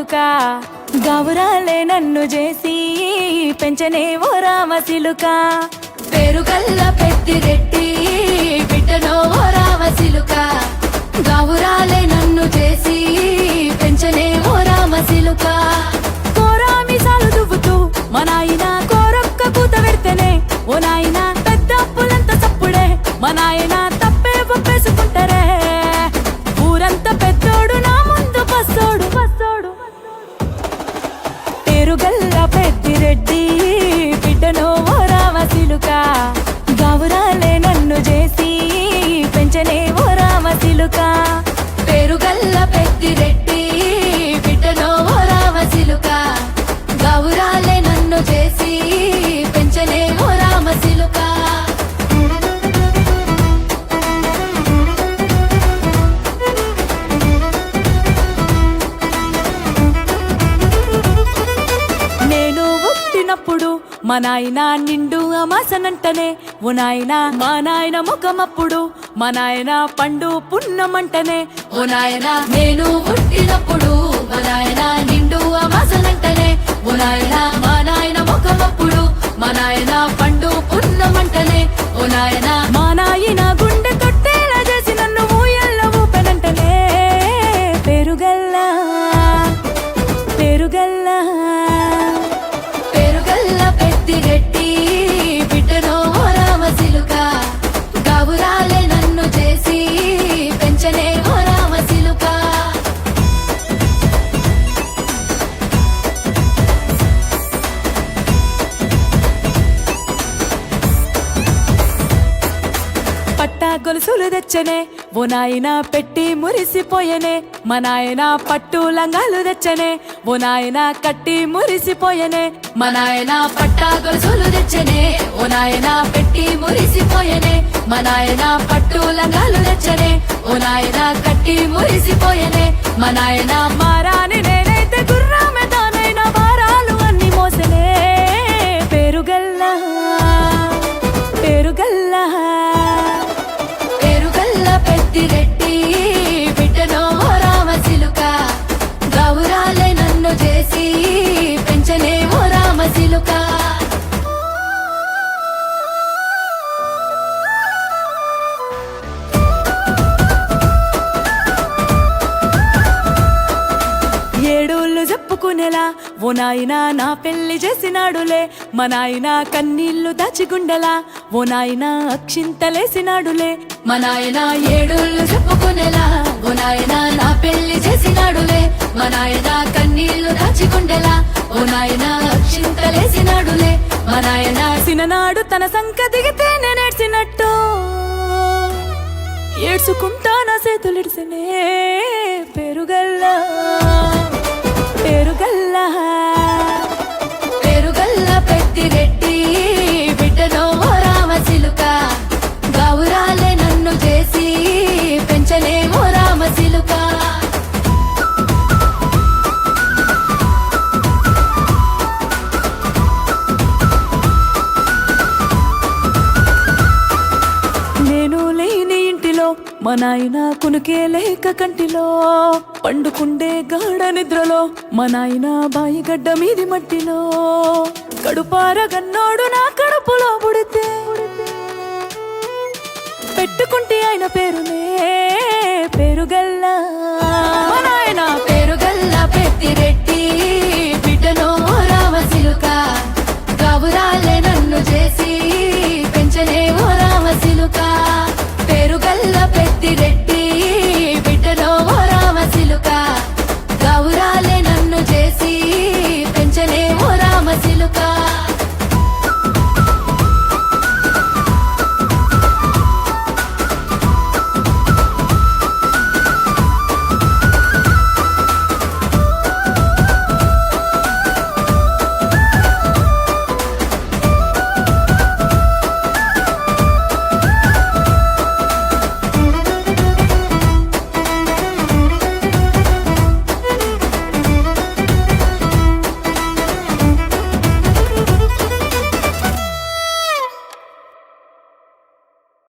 సిలుక గౌరాలే నన్ను చేసి పెంచనే ఓ రామ సిలుక పేరుగల్ల పెద్దిరెడ్డి బిడ్డనో ఓ రామ సిలుక గౌరాలే నన్ను చేసి పెంచనే ఓ రామ సిలుక కోరామిసాలు దువ్వుతూ మా నాయన కోరొక్క కూత పెడితేనే ఓ నాయన పెద్ద అప్పులంత సప్పుడే మా నాయన తప్పే ఒప్పేసుకుంటారే ఊరంతా పెద్దోడు నా ముందు బస్సోడు బస్సోడు పేరుగల్ల పెద్దిరెడ్డి బిడ్డనో ఓ రామ సిలుక గౌరాలే నన్ను చేసి పెంచనే ఓ రామ సిలుక పేరుగల్ల పెద్దిరెడ్డి బిడ్డనో ఓ రామ సిలుక గౌరాలే నన్ను చేసి పెంచనే ఓ రామ సిలుక నేను పుట్టినప్పుడు మా నాయన నిండు అమాసనంటనే ఓ నాయన మా నాయన ముఖమప్పుడు మా నాయన పండు పున్నమంటనే ఓ నాయన నేను పుట్టినప్పుడు మా నాయన నిండు అమాసనంటనే ఓ నాయన మా నాయన ముఖమప్పుడు మా నాయన పండు పున్నమంటనే ఓ నాయన మా నాయన గుండె కొట్టేలా చేసి నన్ను ఊయల్లో ఊపెనంటనే పేరుగల్లా పేరుగల్లా పేరుగల్ల పెద్దిరెడ్డి బిడ్డనో ఓ రామ సిలుక గౌరాలే నన్ను చేసి పెంచనే ఓ రామ సిలుక పట్టా గొలుసులు తెచ్చనే ఓ నాయన పెట్టి మురిసిపోయనే మా నాయన పట్టు లంగాలు తెచ్చనే ఓ నాయన కట్టి మురిసిపోయనే మా నాయన పట్టా గొలుసులు తెచ్చనే ఓ నాయన పెట్టి మురిసిపోయనే మా నాయన పట్టు లంగాలు తెచ్చనే ఓ నాయన కట్టి మురిసిపోయనే మా నాయన మారాని నేనైతే గుర్రామె తానైనా భారాలు అన్ని మోసనే పేరుగల్లా పేరుగల్లా పేరుగల్ల పెద్దిరెడ్డి బిడ్డనో ఓ రామ సిలుక గౌరాలే నన్ను చేసి పెంచనే ఓ రామ సిలుక ఏడోళ్ళు చెప్పుకునేలా ఓ నాయన నా పెళ్లి చేసినాడులే మా నాయన కన్నీళ్లు దాచిగుండెలా ఓ నాయన అక్షింతలేసినాడులే మా నాయన ఏడుళ్ళు చెప్పుకునేలా ఓ నాయన నా పెళ్లి చేసినాడులే మా నాయన కన్నీళ్లు దాచికుండేలా ఓ నాయన అక్షింతలేసినాడులే మా నాయన సిననాడు తన సంక దిగితే నేనేడ్చినట్టు ఏడ్చుకుంటా నా చేతులిడిసనే పేరుగల్లా పేరుగల్లా పేరుగల్ల పెద్దిరెడ్డి బిడ్డనో ఓ రామ సిలుక గౌరాలే నన్ను చేసి పెంచనే ఓ రామ సిలుక నేను లేని ఇంటిలో మా నాయన కునుకే లేక కంటిలో పండుకుండే గాఢ నిద్రలో మా నాయన బాయిగడ్డ మీది మట్టిలో కడుపార గన్నోడు నా కడుపులో పుడితే పెట్టుకుంటే ఆయన పేరునే పేరుగల్లా మా నాయన పేరుగల్ల పెద్దిరెడ్డి